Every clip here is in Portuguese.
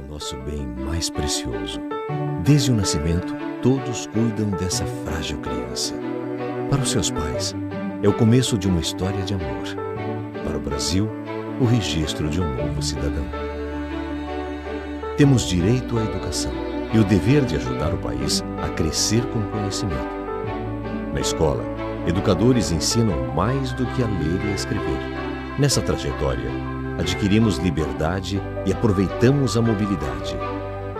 Nosso bem mais precioso. Desde o nascimento, todos cuidam dessa frágil criança. Para os seus pais, é o começo de uma história de amor. Para o Brasil, o registro de um novo cidadão. Temos direito à educação e o dever de ajudar o país a crescer com conhecimento. Na escola, educadores ensinam mais do que a ler e a escrever. Nessa trajetória, adquirimos liberdade e aproveitamos a mobilidade.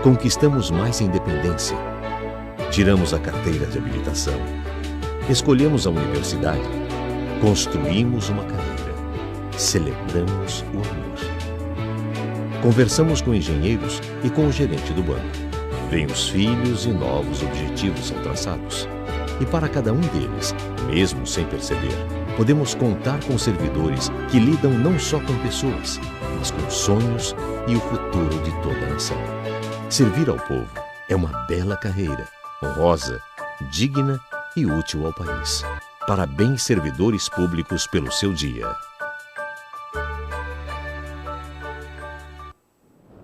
Conquistamos mais independência. Tiramos a carteira de habilitação. Escolhemos a universidade. Construímos uma carreira. Celebramos o amor. Conversamos com engenheiros e com o gerente do banco. Vêm os filhos e novos objetivos são traçados. E para cada um deles, mesmo sem perceber, podemos contar com servidores que lidam não só com pessoas, mas com sonhos e o futuro de toda a nação. Servir ao povo é uma bela carreira, honrosa, digna e útil ao país. Parabéns, servidores públicos, pelo seu dia.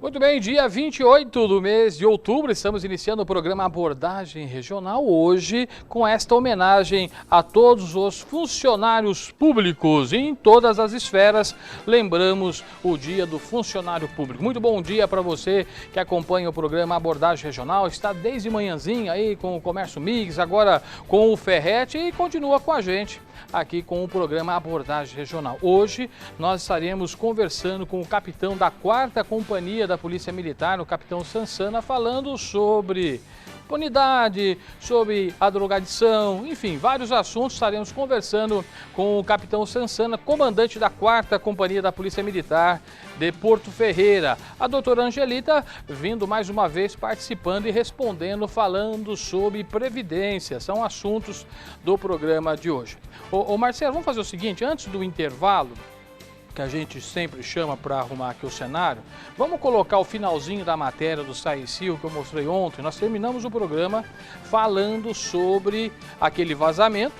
Muito bem, dia 28 do mês de outubro, estamos iniciando o programa Abordagem Regional, hoje com esta homenagem a todos os funcionários públicos em todas as esferas. Lembramos o dia do funcionário público. Muito bom dia para você que acompanha o programa Abordagem Regional, está desde manhãzinha aí com o Comércio Mix, agora com o Ferrete e continua com a gente aqui com o programa Abordagem Regional. Hoje nós estaremos conversando com o capitão da 4ª Companhia da Polícia Militar, o capitão Sansana, falando sobre impunidade, sobre a drogadição, enfim, vários assuntos. Estaremos conversando com o capitão Sansana, comandante da 4ª Companhia da Polícia Militar de Porto Ferreira. A doutora Angelita vindo mais uma vez participando e respondendo, falando sobre previdência. São assuntos do programa de hoje. Ô Marcelo, vamos fazer o seguinte, antes do intervalo, que a gente sempre chama para arrumar aqui o cenário, vamos colocar o finalzinho da matéria do Saicil que eu mostrei ontem. Nós terminamos o programa falando sobre aquele vazamento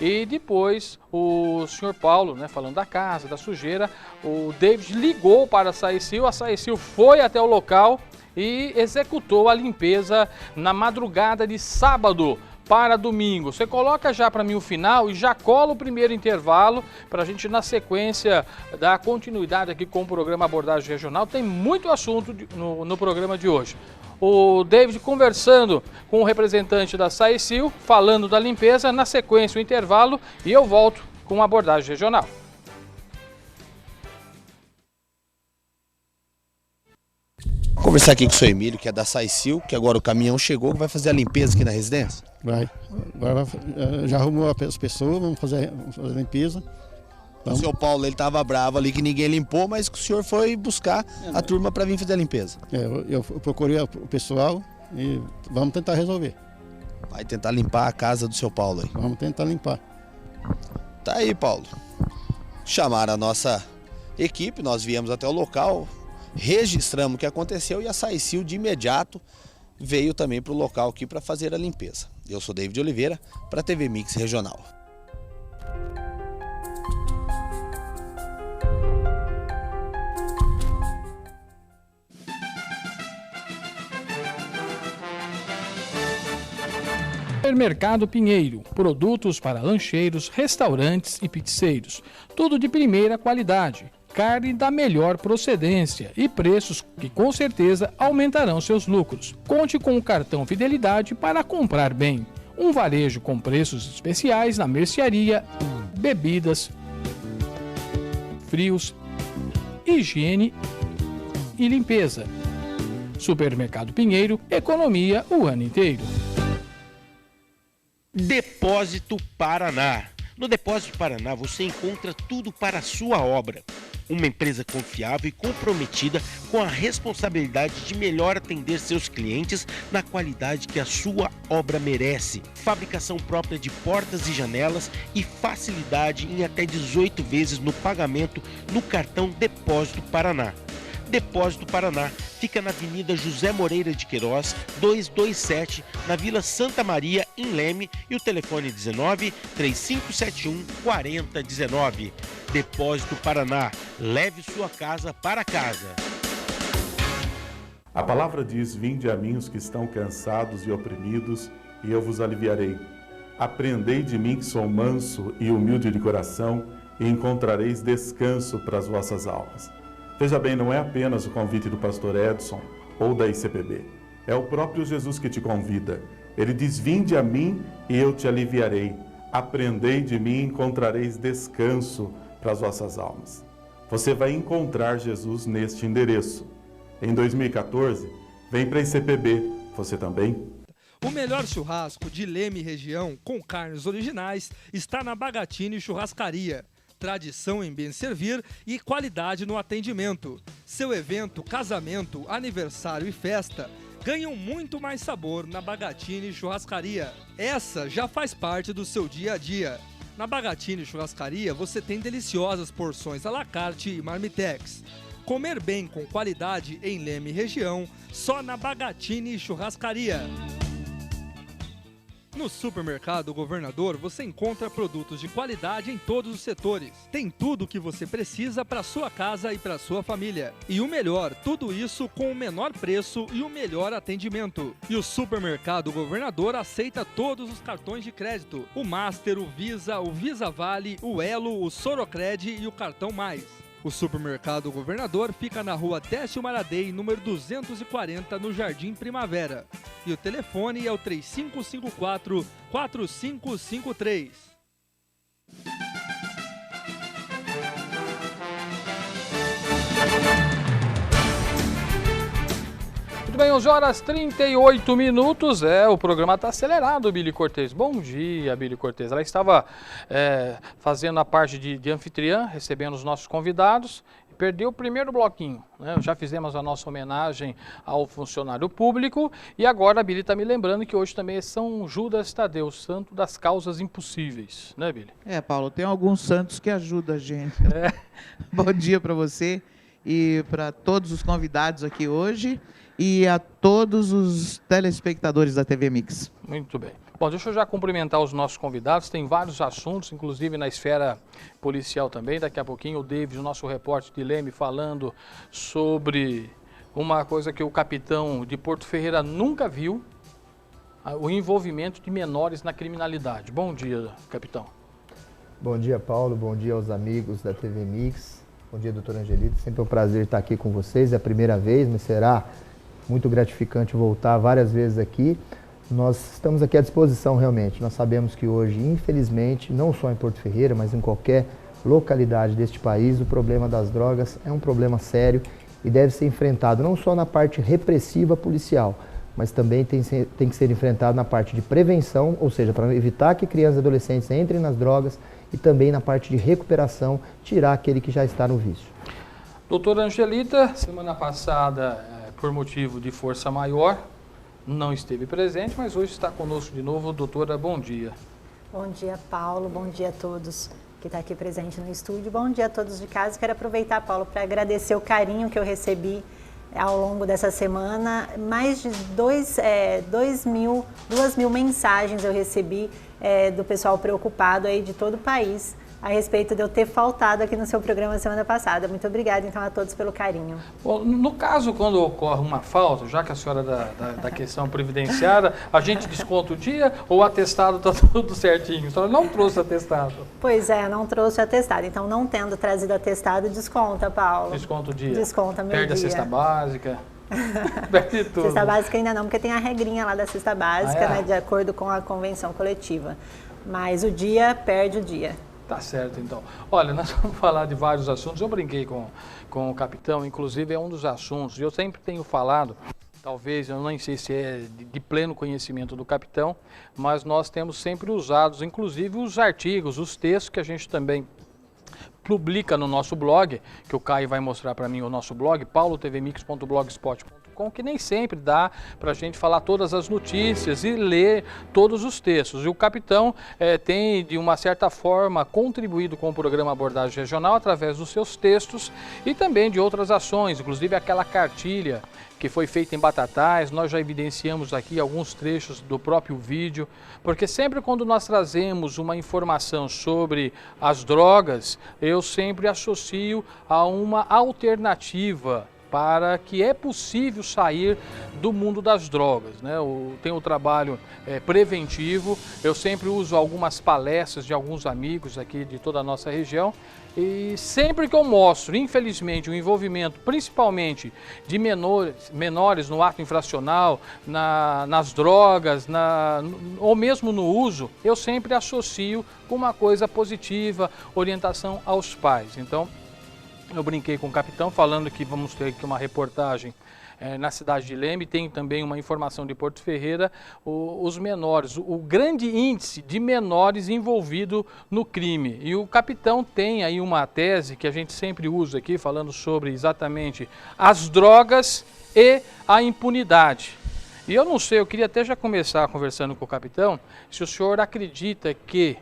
e depois o senhor Paulo, né, falando da casa, da sujeira, o David ligou para a Saicil foi até o local e executou a limpeza na madrugada de sábado para domingo. Você coloca já para mim o final e já cola o primeiro intervalo para a gente, na sequência, dar continuidade aqui com o programa Abordagem Regional. Tem muito assunto no programa de hoje. O David conversando com o representante da Saicil, falando da limpeza, na sequência o intervalo e eu volto com a Abordagem Regional. Vou conversar aqui com o seu Emílio, que é da Saicil, que agora o caminhão chegou, que vai fazer a limpeza aqui na residência. Vai. Agora já arrumou as pessoas, vamos fazer a limpeza. O seu Paulo, ele estava bravo ali que ninguém limpou, mas que o senhor foi buscar a turma para vir fazer a limpeza. Eu procurei o pessoal e vamos tentar resolver. Vai tentar limpar a casa do seu Paulo aí. Vamos tentar limpar. Tá aí, Paulo. Chamaram a nossa equipe, nós viemos até o local, registramos o que aconteceu e a Saicil de imediato veio também para o local aqui para fazer a limpeza. Eu sou David Oliveira, para a TV Mix Regional. Supermercado Pinheiro, produtos para lancheiros, restaurantes e pizzeiros, tudo de primeira qualidade. Carne da melhor procedência e preços que com certeza aumentarão seus lucros. Conte com o cartão Fidelidade para comprar bem. Um varejo com preços especiais na mercearia, bebidas, frios, higiene e limpeza. Supermercado Pinheiro, economia o ano inteiro. Depósito Paraná. No Depósito Paraná você encontra tudo para a sua obra. Uma empresa confiável e comprometida com a responsabilidade de melhor atender seus clientes na qualidade que a sua obra merece. Fabricação própria de portas e janelas e facilidade em até 18 vezes no pagamento no cartão Depósito Paraná. Depósito Paraná fica na Avenida José Moreira de Queiroz, 227, na Vila Santa Maria, em Leme, e o telefone 19 3571 4019. Depósito Paraná, leve sua casa para casa. A palavra diz: vinde a mim os que estão cansados e oprimidos, e eu vos aliviarei. Aprendei de mim que sou manso e humilde de coração, e encontrareis descanso para as vossas almas. Veja bem, não é apenas o convite do pastor Edson ou da ICPB. É o próprio Jesus que te convida. Ele diz: vinde a mim e eu te aliviarei. Aprendei de mim e encontrareis descanso para as vossas almas. Você vai encontrar Jesus neste endereço. Em 2014, vem para a ICPB. Você também? O melhor churrasco de Leme e região, com carnes originais, está na Bagatini Churrascaria. Tradição em bem servir e qualidade no atendimento. Seu evento, casamento, aniversário e festa ganham muito mais sabor na Bagatini Churrascaria. Essa já faz parte do seu dia a dia. Na Bagatini Churrascaria você tem deliciosas porções à la carte e marmitex. Comer bem com qualidade em Leme região, só na Bagatini Churrascaria. No Supermercado Governador você encontra produtos de qualidade em todos os setores. Tem tudo o que você precisa para sua casa e para sua família. E o melhor, tudo isso com o menor preço e o melhor atendimento. E o Supermercado Governador aceita todos os cartões de crédito: o Master, o Visa Vale, o Elo, o Sorocred e o Cartão Mais. O Supermercado Governador fica na rua Décio Maradei, número 240, no Jardim Primavera. E o telefone é o 3554-4553. Muito bem, 11h38. O programa está acelerado, Bili Cortez. Bom dia, Bili Cortez. Ela estava fazendo a parte de anfitriã, recebendo os nossos convidados, e perdeu o primeiro bloquinho, né? Já fizemos a nossa homenagem ao funcionário público e agora a Bili está me lembrando que hoje também é São Judas Tadeu, santo das causas impossíveis, né, Bili? Paulo, tem alguns santos que ajudam a gente. Bom dia para você e para todos os convidados aqui hoje e a todos os telespectadores da TV Mix. Muito bem. Bom, deixa eu já cumprimentar os nossos convidados, tem vários assuntos, inclusive na esfera policial também. Daqui a pouquinho o David, o nosso repórter de Leme, falando sobre uma coisa que o capitão de Porto Ferreira nunca viu, o envolvimento de menores na criminalidade. Bom dia, capitão. Bom dia, Paulo. Bom dia aos amigos da TV Mix. Bom dia, doutor Angelito. Sempre é um prazer estar aqui com vocês. É a primeira vez, mas será muito gratificante voltar várias vezes aqui. Nós estamos aqui à disposição realmente. Nós sabemos que hoje, infelizmente, não só em Porto Ferreira, mas em qualquer localidade deste país, o problema das drogas é um problema sério e deve ser enfrentado não só na parte repressiva policial, mas também tem que ser enfrentado na parte de prevenção, ou seja, para evitar que crianças e adolescentes entrem nas drogas, e também na parte de recuperação, tirar aquele que já está no vício. Doutora Angelita, semana passada, por motivo de força maior, não esteve presente, mas hoje está conosco de novo. Doutora, bom dia. Bom dia, Paulo. Bom dia a todos que estão aqui presente no estúdio. Bom dia a todos de casa. Quero aproveitar, Paulo, para agradecer o carinho que eu recebi ao longo dessa semana. Mais de 2 mil mensagens eu recebi do pessoal preocupado aí de todo o país a respeito de eu ter faltado aqui no seu programa semana passada. Muito obrigada, então, a todos pelo carinho. Bom, no caso, quando ocorre uma falta, já que a senhora da questão previdenciária, a gente desconta o dia ou o atestado está tudo certinho? A senhora não trouxe atestado? Pois é, não trouxe atestado. Então, não tendo trazido atestado, desconta, Paulo. Desconta o dia? Desconta meu Perde dia. A cesta básica? Perde tudo. Cesta básica ainda não, porque tem a regrinha lá da cesta básica, né, de acordo com a convenção coletiva. Mas o dia perde o dia. Tá certo, então. Olha, nós vamos falar de vários assuntos. Eu brinquei com o capitão, inclusive é um dos assuntos. Eu sempre tenho falado, talvez, eu nem sei se é de pleno conhecimento do capitão, mas nós temos sempre usado, inclusive, os artigos, os textos que a gente também publica no nosso blog, que o Caio vai mostrar para mim o nosso blog, paulotvmix.blogspot.com, que nem sempre dá para a gente falar todas as notícias e ler todos os textos. E o capitão tem, de uma certa forma, contribuído com o programa Abordagem Regional através dos seus textos e também de outras ações, inclusive aquela cartilha que foi feita em Batatais. Nós já evidenciamos aqui alguns trechos do próprio vídeo, porque sempre quando nós trazemos uma informação sobre as drogas, eu sempre associo a uma alternativa para que é possível sair do mundo das drogas, né? Tem o trabalho preventivo, eu sempre uso algumas palestras de alguns amigos aqui de toda a nossa região, e sempre que eu mostro, infelizmente, o envolvimento principalmente de menores no ato infracional, nas drogas, ou mesmo no uso, eu sempre associo com uma coisa positiva, orientação aos pais. Então, eu brinquei com o capitão falando que vamos ter aqui uma reportagem na cidade de Leme, tem também uma informação de Porto Ferreira, os menores, o grande índice de menores envolvidos no crime. E o capitão tem aí uma tese que a gente sempre usa aqui, falando sobre exatamente as drogas e a impunidade. E eu não sei, eu queria até já começar conversando com o capitão, se o senhor acredita que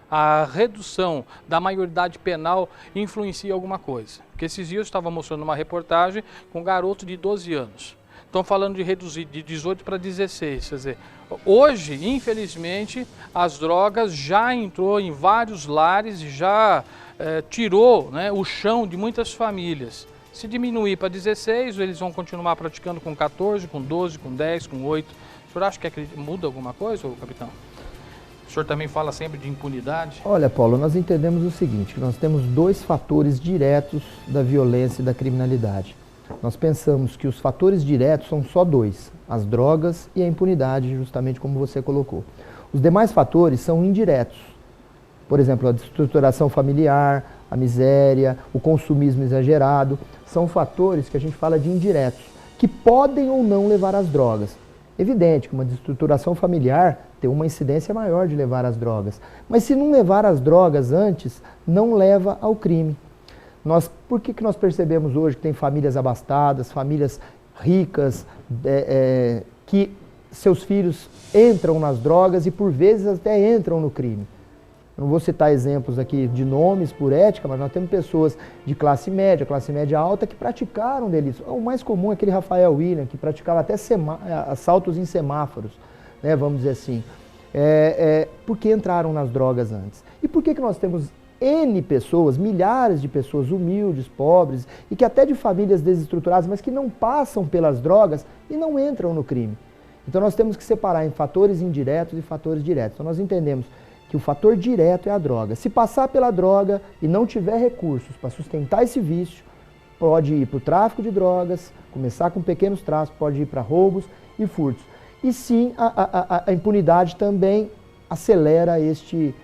a redução da maioridade penal influencia alguma coisa. Porque esses dias eu estava mostrando uma reportagem com um garoto de 12 anos. Estão falando de reduzir de 18 para 16. Quer dizer, hoje, infelizmente, as drogas já entrou em vários lares e já tirou, né, o chão de muitas famílias. Se diminuir para 16, eles vão continuar praticando com 14, com 12, com 10, com 8. O senhor acha que muda alguma coisa, capitão? O senhor também fala sempre de impunidade? Olha, Paulo, nós entendemos o seguinte, que nós temos dois fatores diretos da violência e da criminalidade. Nós pensamos que os fatores diretos são só dois, as drogas e a impunidade, justamente como você colocou. Os demais fatores são indiretos. Por exemplo, a destruturação familiar, a miséria, o consumismo exagerado, são fatores que a gente fala de indiretos, que podem ou não levar às drogas. Evidente que uma destruturação familiar tem uma incidência maior de levar às drogas. Mas se não levar às drogas antes, não leva ao crime. Por que nós percebemos hoje que tem famílias abastadas, famílias ricas, que seus filhos entram nas drogas e por vezes até entram no crime? Não vou citar exemplos aqui de nomes por ética, mas nós temos pessoas de classe média alta que praticaram delitos. O mais comum é aquele Rafael William, que praticava até assaltos em semáforos, né, vamos dizer assim. Porque entraram nas drogas antes. E por que nós temos N pessoas, milhares de pessoas humildes, pobres, e que até de famílias desestruturadas, mas que não passam pelas drogas e não entram no crime? Então nós temos que separar em fatores indiretos e fatores diretos. Então nós entendemos que o fator direto é a droga. Se passar pela droga e não tiver recursos para sustentar esse vício, pode ir para o tráfico de drogas, começar com pequenos tráficos, pode ir para roubos e furtos. E sim, a impunidade também acelera este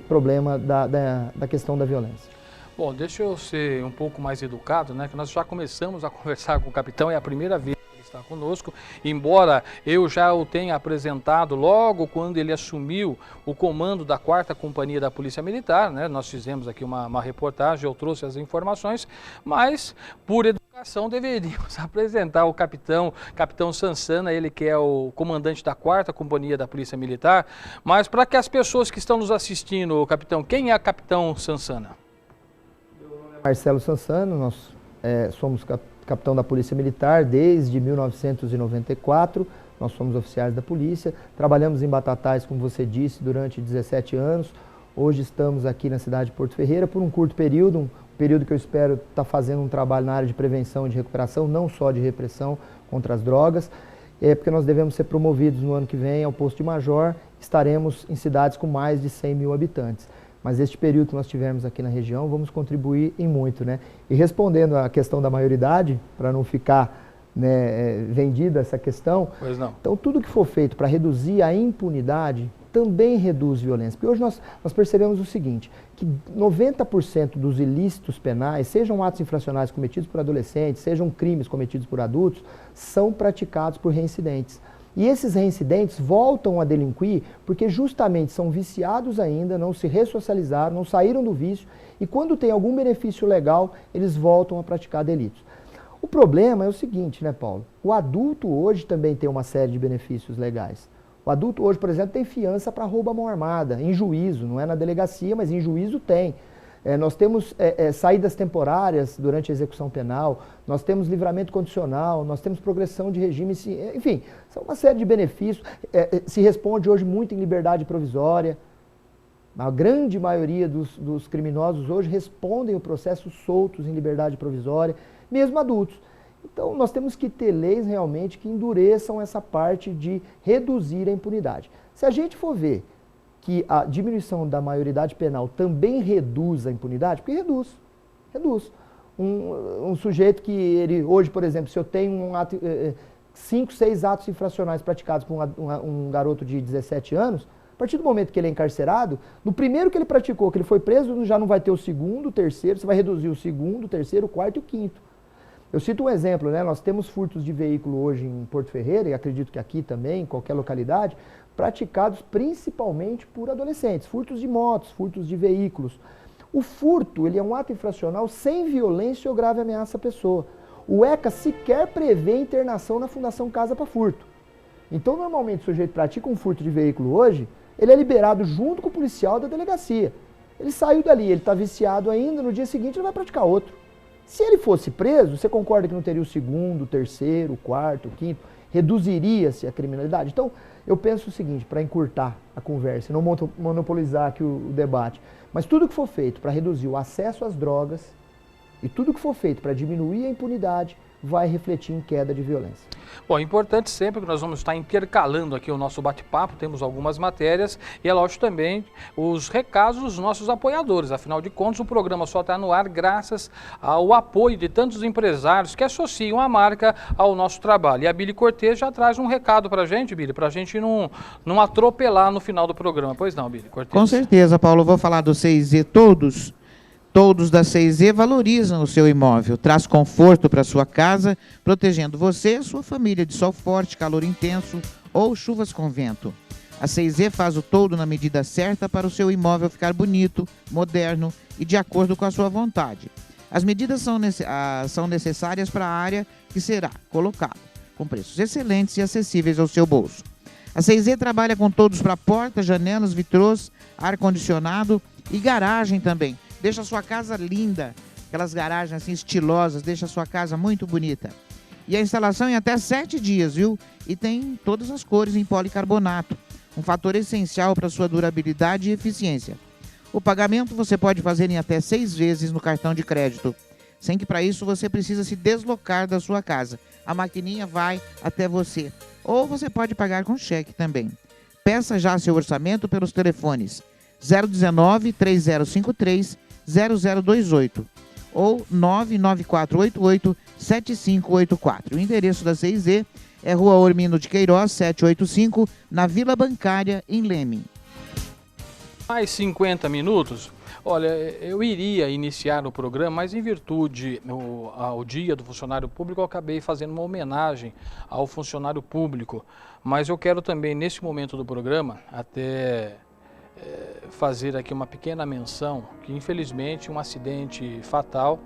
problema da questão da violência. Bom, deixa eu ser um pouco mais educado, né? Que nós já começamos a conversar com o capitão, é a primeira vez que ele está conosco, embora eu já o tenha apresentado logo quando ele assumiu o comando da 4ª Companhia da Polícia Militar, né? Nós fizemos aqui uma reportagem, eu trouxe as informações, mas por educação deveríamos apresentar o capitão Sansana, ele que é o comandante da 4ª Companhia da Polícia Militar, mas para que as pessoas que estão nos assistindo, capitão, quem é o capitão Sansana? Marcelo Sansano, nós somos capitão da Polícia Militar desde 1994, nós somos oficiais da polícia, trabalhamos em Batatais, como você disse, durante 17 anos, hoje estamos aqui na cidade de Porto Ferreira por um curto período, um período que eu espero estar fazendo um trabalho na área de prevenção e de recuperação, não só de repressão contra as drogas, porque nós devemos ser promovidos no ano que vem ao posto de major, estaremos em cidades com mais de 100 mil habitantes. Mas este período que nós tivemos aqui na região, vamos contribuir em muito, né? E respondendo à questão da maioridade, para não ficar, né, vendida essa questão, pois não. Então tudo que for feito para reduzir a impunidade também reduz violência. Porque hoje nós percebemos o seguinte, que 90% dos ilícitos penais, sejam atos infracionais cometidos por adolescentes, sejam crimes cometidos por adultos, são praticados por reincidentes. E esses reincidentes voltam a delinquir porque justamente são viciados ainda, não se ressocializaram, não saíram do vício e quando tem algum benefício legal, eles voltam a praticar delitos. O problema é o seguinte, né, Paulo? O adulto hoje também tem uma série de benefícios legais. O adulto hoje, por exemplo, tem fiança para roubo à mão armada, em juízo, não é na delegacia, mas em juízo tem. Nós temos saídas temporárias durante a execução penal, nós temos livramento condicional, nós temos progressão de regime, enfim, são uma série de benefícios. Se responde hoje muito em liberdade provisória. A grande maioria dos criminosos hoje respondem o processo soltos em liberdade provisória, mesmo adultos. Então, nós temos que ter leis realmente que endureçam essa parte de reduzir a impunidade. Se a gente for ver que a diminuição da maioridade penal também reduz a impunidade, porque reduz. Um sujeito que ele, hoje, por exemplo, se eu tenho 5, 6 atos infracionais praticados por um garoto de 17 anos, a partir do momento que ele é encarcerado, no primeiro que ele praticou, que ele foi preso, já não vai ter o segundo, o terceiro, você vai reduzir o segundo, o terceiro, o quarto e o quinto. Eu cito um exemplo, né? Nós temos furtos de veículo hoje em Porto Ferreira, e acredito que aqui também, em qualquer localidade, praticados principalmente por adolescentes, furtos de motos, furtos de veículos. O furto, ele é um ato infracional sem violência ou grave ameaça à pessoa. O ECA sequer prevê internação na Fundação Casa para Furto. Então, normalmente, o sujeito pratica um furto de veículo hoje, ele é liberado junto com o policial da delegacia. Ele saiu dali, ele está viciado ainda, no dia seguinte ele vai praticar outro. Se ele fosse preso, você concorda que não teria o segundo, o terceiro, o quarto, o quinto? Reduziria-se a criminalidade? Então, eu penso o seguinte, para encurtar a conversa, não monopolizar aqui o debate, mas tudo que for feito para reduzir o acesso às drogas e tudo que for feito para diminuir a impunidade vai refletir em queda de violência. Bom, é importante sempre que nós vamos estar intercalando aqui o nosso bate-papo, temos algumas matérias e é lógico também os recados dos nossos apoiadores. Afinal de contas, o programa só está no ar graças ao apoio de tantos empresários que associam a marca ao nosso trabalho. E a Bili Cortez já traz um recado para a gente, Bili, para a gente não atropelar no final do programa. Pois não, Bili Cortez? Com certeza, Paulo. Vou falar do 6Z Todos da 6Z valorizam o seu imóvel, traz conforto para sua casa, protegendo você e sua família de sol forte, calor intenso ou chuvas com vento. A 6Z faz o toldo na medida certa para o seu imóvel ficar bonito, moderno e de acordo com a sua vontade. As medidas são necessárias para a área que será colocada, com preços excelentes e acessíveis ao seu bolso. A 6Z trabalha com todos para portas, janelas, vitrôs, ar-condicionado e garagem também. Deixa a sua casa linda, aquelas garagens assim estilosas, deixa a sua casa muito bonita. E a instalação em até 7 dias, viu? E tem todas as cores em policarbonato, um fator essencial para sua durabilidade e eficiência. O pagamento você pode fazer em até 6 vezes no cartão de crédito, sem que para isso você precisa se deslocar da sua casa. A maquininha vai até você. Ou você pode pagar com cheque também. Peça já seu orçamento pelos telefones 019-3053 0028 ou 99488-7584. O endereço da 6Z é Rua Ormino de Queiroz, 785, na Vila Bancária, em Leme. Mais 50 minutos. Olha, eu iria iniciar o programa, mas em virtude ao Dia do Funcionário Público, eu acabei fazendo uma homenagem ao funcionário público. Mas eu quero também, nesse momento do programa, até fazer aqui uma pequena menção que infelizmente um acidente fatal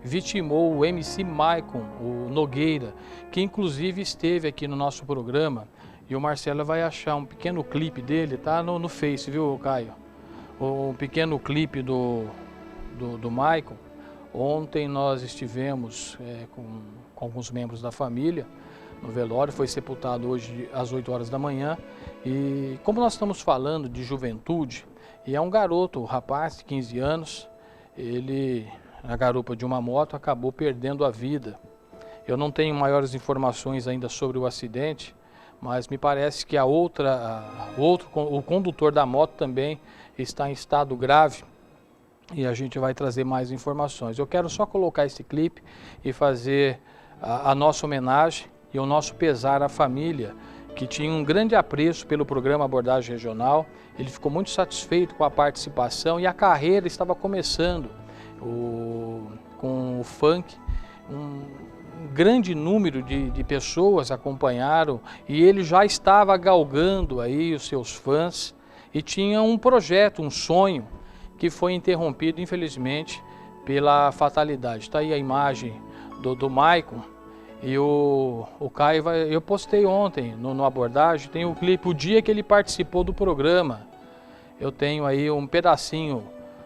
vitimou o MC Maicon, o Nogueira, que inclusive esteve aqui no nosso programa e o Marcelo vai achar um pequeno clipe dele, tá no Face, viu, Caio? Um pequeno clipe do Maicon. Ontem nós estivemos com alguns membros da família no velório, foi sepultado hoje às 8 horas da manhã. E como nós estamos falando de juventude, e é um garoto, um rapaz de 15 anos, ele, na garupa de uma moto, acabou perdendo a vida. Eu não tenho maiores informações ainda sobre o acidente, mas me parece que o condutor da moto também está em estado grave e a gente vai trazer mais informações. Eu quero só colocar esse clipe e fazer a nossa homenagem e o nosso pesar à família, que tinha um grande apreço pelo programa Abordagem Regional. Ele ficou muito satisfeito com a participação e a carreira estava começando com o funk, grande número de pessoas acompanharam e ele já estava galgando aí os seus fãs e tinha um projeto, um sonho que foi interrompido, infelizmente, pela fatalidade. Está aí a imagem do Maicon e o Caio, eu postei ontem no Abordagem, tem o clipe, o dia que ele participou do programa. Eu tenho aí um pedacinho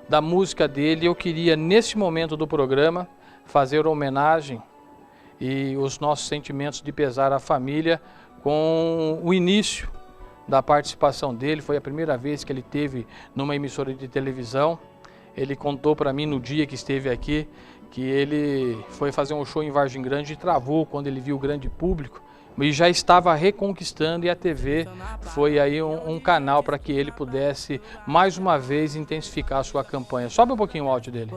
da música dele, eu queria nesse momento do programa fazer homenagem e os nossos sentimentos de pesar à família com o início da participação dele. Foi a primeira vez que ele teve numa emissora de televisão. Ele contou para mim no dia que esteve aqui que ele foi fazer um show em Vargem Grande e travou quando ele viu o grande público e já estava reconquistando, e a TV foi aí um canal para que ele pudesse mais uma vez intensificar a sua campanha. Sobe um pouquinho o áudio dele.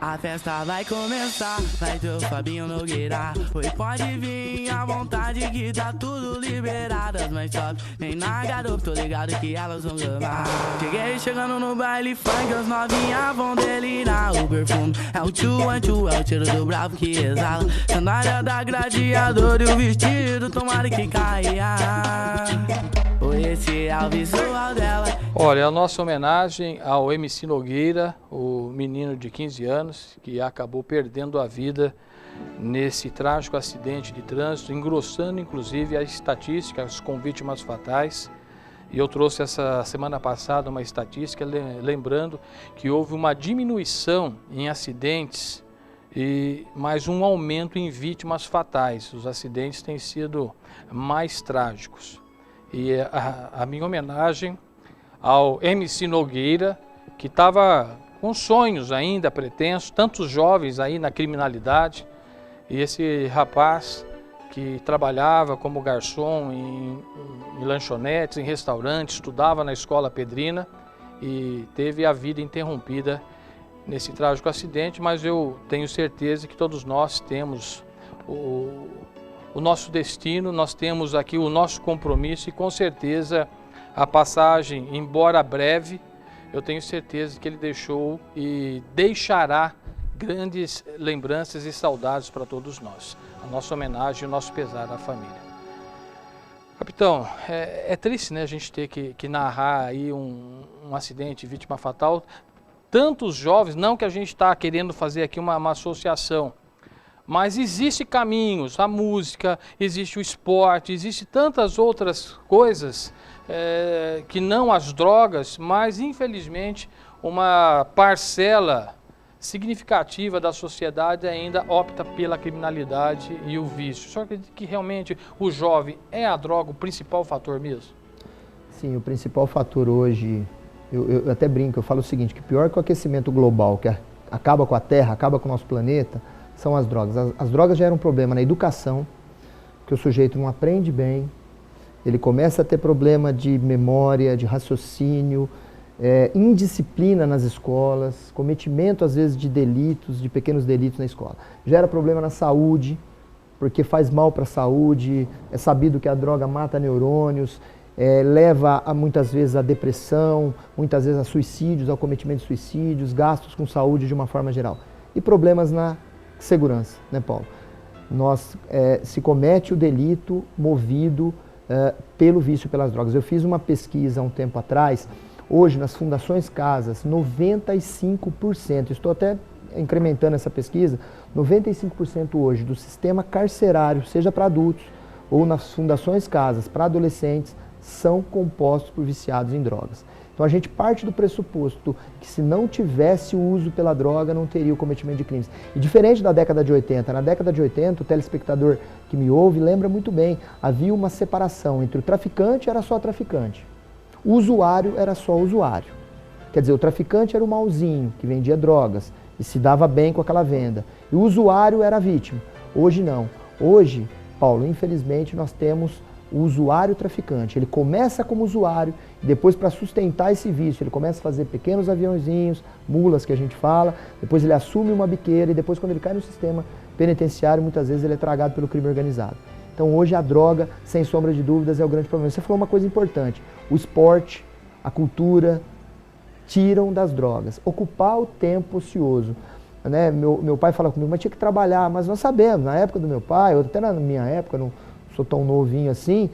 A festa vai começar, vai ter o Fabinho Nogueira. Oi, pode vir à vontade que tá tudo liberado. As mais top, nem na garoto, tô ligado que elas vão gamar. Cheguei chegando no baile funk, as novinhas vão delirar. O perfume é o tchu, é o tiro do bravo que exala. Sandália da gladiador e o vestido, tomara que caia. Esse é o visual dela. Olha, a nossa homenagem ao MC Nogueira, o menino de 15 anos, que acabou perdendo a vida nesse trágico acidente de trânsito, engrossando inclusive as estatísticas com vítimas fatais. E eu trouxe essa semana passada uma estatística lembrando que houve uma diminuição em acidentes e mais um aumento em vítimas fatais. Os acidentes têm sido mais trágicos. E a minha homenagem ao MC Nogueira, que estava com sonhos ainda pretensos, tantos jovens aí na criminalidade, e esse rapaz que trabalhava como garçom em lanchonetes, em restaurantes, estudava na escola Pedrina e teve a vida interrompida nesse trágico acidente, mas eu tenho certeza que todos nós temos o nosso destino, nós temos aqui o nosso compromisso e com certeza a passagem, embora breve, eu tenho certeza que ele deixou e deixará grandes lembranças e saudades para todos nós. A nossa homenagem e o nosso pesar à família. Capitão, é triste, né, a gente ter que narrar aí um acidente, vítima fatal. Tantos jovens, não que a gente está querendo fazer aqui uma associação, mas existem caminhos, a música, existe o esporte, existe tantas outras coisas que não as drogas, mas infelizmente uma parcela significativa da sociedade ainda opta pela criminalidade e o vício. Só que realmente o jovem é a droga o principal fator mesmo? Sim, o principal fator hoje, eu até brinco, eu falo o seguinte, que pior que o aquecimento global, que acaba com a Terra, acaba com o nosso planeta, são as drogas. As drogas já eram um problema na educação, que o sujeito não aprende bem, ele começa a ter problema de memória, de raciocínio, indisciplina nas escolas, cometimento às vezes de delitos, de pequenos delitos na escola. Gera problema na saúde, porque faz mal para a saúde, é sabido que a droga mata neurônios, leva muitas vezes a depressão, muitas vezes a suicídios, ao cometimento de suicídios, gastos com saúde de uma forma geral. E problemas na segurança, né, Paulo? Se comete o delito movido pelo vício pelas drogas. Eu fiz uma pesquisa há um tempo atrás, hoje nas fundações casas, 95%, estou até incrementando essa pesquisa, 95% hoje do sistema carcerário, seja para adultos ou nas fundações casas para adolescentes, são compostos por viciados em drogas. Então a gente parte do pressuposto que se não tivesse o uso pela droga, não teria o cometimento de crimes. E diferente da década de 80, na década de 80, o telespectador que me ouve lembra muito bem, havia uma separação entre o traficante era só traficante, o usuário era só usuário. Quer dizer, o traficante era o mauzinho, que vendia drogas e se dava bem com aquela venda. E o usuário era a vítima. Hoje não. Hoje, Paulo, infelizmente, nós temos o usuário traficante. Ele começa como usuário e depois, para sustentar esse vício, ele começa a fazer pequenos aviãozinhos, mulas que a gente fala, depois ele assume uma biqueira e depois, quando ele cai no sistema penitenciário, muitas vezes ele é tragado pelo crime organizado. Então hoje a droga, sem sombra de dúvidas, é o grande problema. Você falou uma coisa importante, o esporte, a cultura, tiram das drogas. Ocupar o tempo ocioso. Né? Meu pai fala comigo, mas tinha que trabalhar, mas nós sabemos, na época do meu pai, ou até na minha época, não sou tão novinho assim,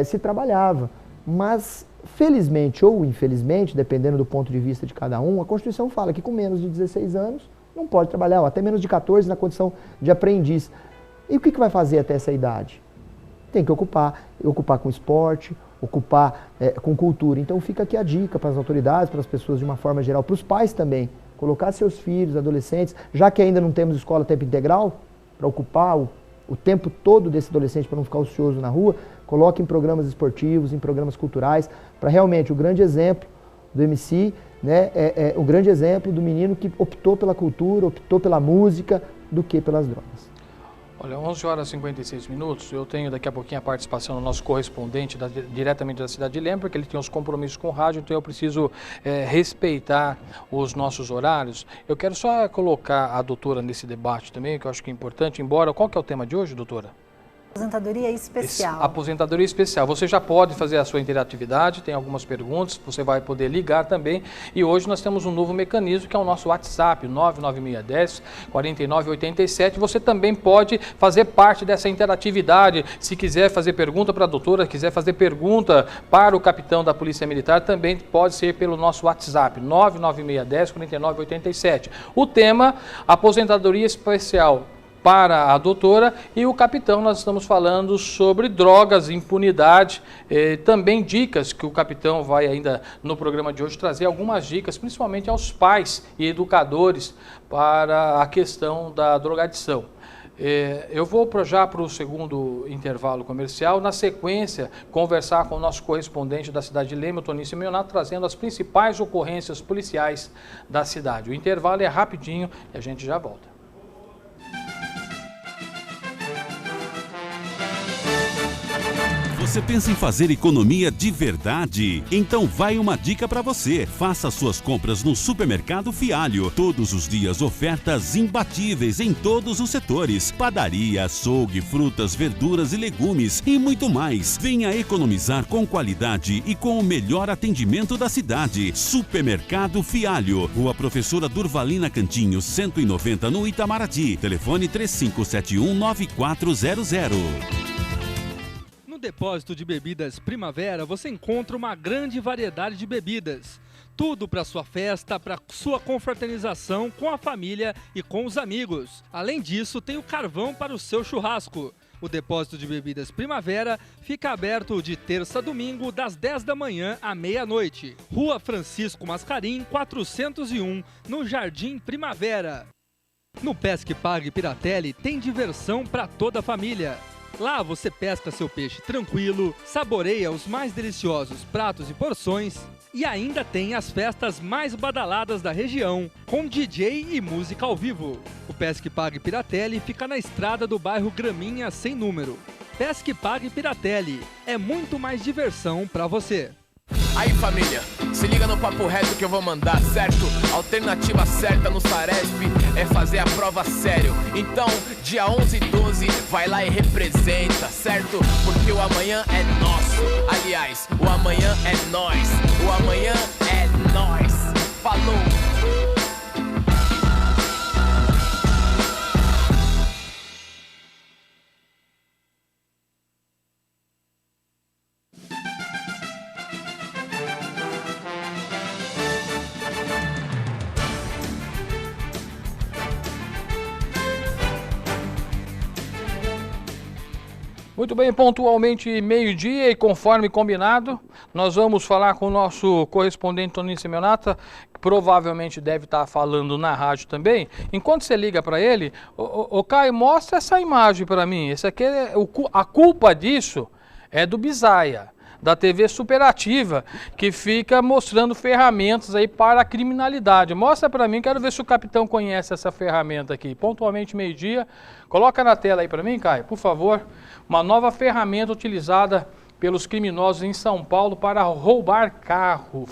se trabalhava. Mas, felizmente ou infelizmente, dependendo do ponto de vista de cada um, a Constituição fala que com menos de 16 anos não pode trabalhar, ou até menos de 14 na condição de aprendiz. E o que vai fazer até essa idade? Tem que ocupar com esporte, ocupar com cultura. Então fica aqui a dica para as autoridades, para as pessoas de uma forma geral, para os pais também, colocar seus filhos, adolescentes, já que ainda não temos escola tempo integral, para ocupar o tempo todo desse adolescente, para não ficar ocioso na rua, coloque em programas esportivos, em programas culturais, para realmente o grande exemplo do MC, né, o grande exemplo do menino que optou pela cultura, optou pela música, do que pelas drogas. Olha, 11 horas e 56 minutos, eu tenho daqui a pouquinho a participação do nosso correspondente diretamente da cidade de Leme, porque ele tem uns compromissos com o rádio, então eu preciso respeitar os nossos horários. Eu quero só colocar a doutora nesse debate também, que eu acho que é importante, embora... Qual que é o tema de hoje, doutora? Aposentadoria especial. Aposentadoria especial. Você já pode fazer a sua interatividade, tem algumas perguntas, você vai poder ligar também. E hoje nós temos um novo mecanismo, que é o nosso WhatsApp, 99610-4987. Você também pode fazer parte dessa interatividade. Se quiser fazer pergunta para a doutora, quiser fazer pergunta para o capitão da Polícia Militar, também pode ser pelo nosso WhatsApp, 99610-4987. O tema, aposentadoria especial para a doutora, e o capitão, nós estamos falando sobre drogas, impunidade, também dicas que o capitão vai ainda no programa de hoje trazer algumas dicas, principalmente aos pais e educadores para a questão da drogadição. Eu vou já para o segundo intervalo comercial, na sequência conversar com o nosso correspondente da cidade de Leme, o Toninho Simeonato, trazendo as principais ocorrências policiais da cidade. O intervalo é rapidinho e a gente já volta. Você pensa em fazer economia de verdade? Então vai uma dica para você. Faça suas compras no Supermercado Fialho. Todos os dias ofertas imbatíveis em todos os setores. Padaria, açougue, frutas, verduras e legumes e muito mais. Venha economizar com qualidade e com o melhor atendimento da cidade. Supermercado Fialho. Rua Professora Durvalina Cantinho, 190 no Itamaraty. Telefone 3571-9400. No depósito de bebidas Primavera, você encontra uma grande variedade de bebidas. Tudo para sua festa, para sua confraternização com a família e com os amigos. Além disso, tem o carvão para o seu churrasco. O depósito de bebidas Primavera fica aberto de terça a domingo, das 10 da manhã à meia-noite. Rua Francisco Mascarim, 401, no Jardim Primavera. No Pesque Pague Piratelli tem diversão para toda a família. Lá você pesca seu peixe tranquilo, saboreia os mais deliciosos pratos e porções e ainda tem as festas mais badaladas da região, com DJ e música ao vivo. O Pesque Pague Piratelli fica na estrada do bairro Graminha sem número. Pesque Pague Piratelli, é muito mais diversão para você. Aí família, se liga no papo reto que eu vou mandar, certo? A alternativa certa no Saresp é fazer a prova sério. Então, dia 11 e 12, vai lá e representa, certo? Porque o amanhã é nosso. Aliás, o amanhã é nós. O amanhã é nós. Falou! Muito bem, pontualmente meio-dia e conforme combinado, nós vamos falar com o nosso correspondente Toninho Simeonato, que provavelmente deve estar falando na rádio também. Enquanto você liga para ele, ô Caio, mostra essa imagem para mim. Esse aqui a culpa disso é do Bisaia, da TV Superativa, que fica mostrando ferramentas aí para a criminalidade. Mostra para mim, quero ver se o capitão conhece essa ferramenta aqui. Pontualmente meio-dia, coloca na tela aí para mim, Caio, por favor. Uma nova ferramenta utilizada pelos criminosos em São Paulo para roubar carro.